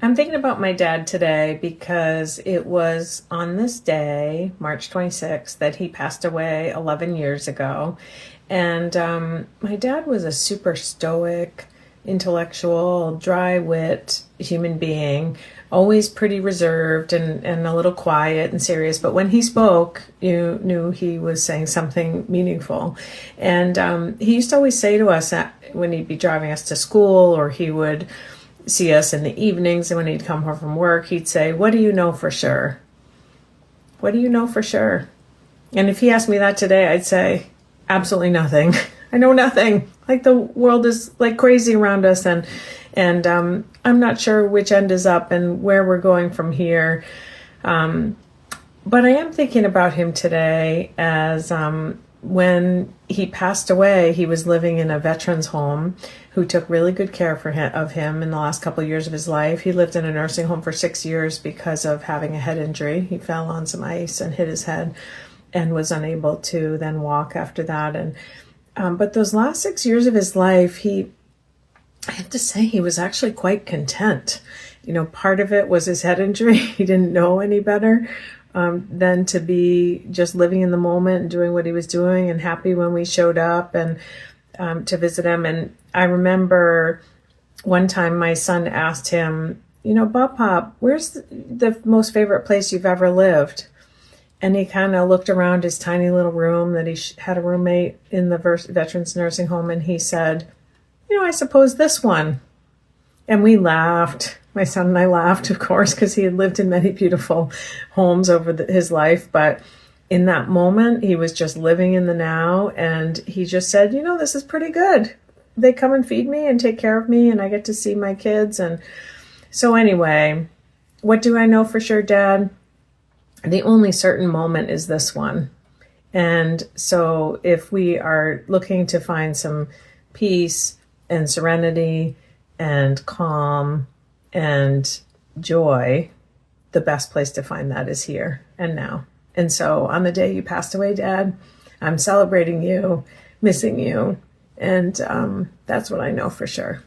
I'm thinking about my dad today because it was on this day, March 26th, that he passed away 11 years ago. And my dad was a super stoic, intellectual, dry wit human being, always pretty reserved and a little quiet and serious. But when he spoke, you knew he was saying something meaningful. And he used to always say to us that when he'd be driving us to school, or he would see us in the evenings, and when he'd come home from work, he'd say, "What do you know for sure? What do you know for sure?" And if he asked me that today, I'd say, absolutely nothing. I know nothing. Like, the world is like crazy around us, and I'm not sure which end is up and where we're going from here. But I am thinking about him today as when he passed away, he was living in a veterans home who took really good care of him in the last couple of years of his life. He lived in a nursing home for 6 years because of having a head injury. He fell on some ice and hit his head and was unable to then walk after that. And but those last 6 years of his life, I have to say, he was actually quite content. You know, part of it was his head injury. He didn't know any better than to be just living in the moment and doing what he was doing, and happy when we showed up and to visit him. And I remember one time my son asked him, "Bapop, where's the most favorite place you've ever lived?" And he kind of looked around his tiny little room that he had a roommate in the veterans nursing home, and he said, "I suppose this one." And we laughed. My son and I laughed, of course, because he had lived in many beautiful homes over his life. But in that moment, he was just living in the now. And he just said, "This is pretty good. They come and feed me and take care of me, and I get to see my kids." And so anyway, what do I know for sure, Dad? The only certain moment is this one. And so if we are looking to find some peace and serenity and calm and joy, the best place to find that is here and now. And so on the day you passed away, Dad, I'm celebrating you, missing you, and that's what I know for sure.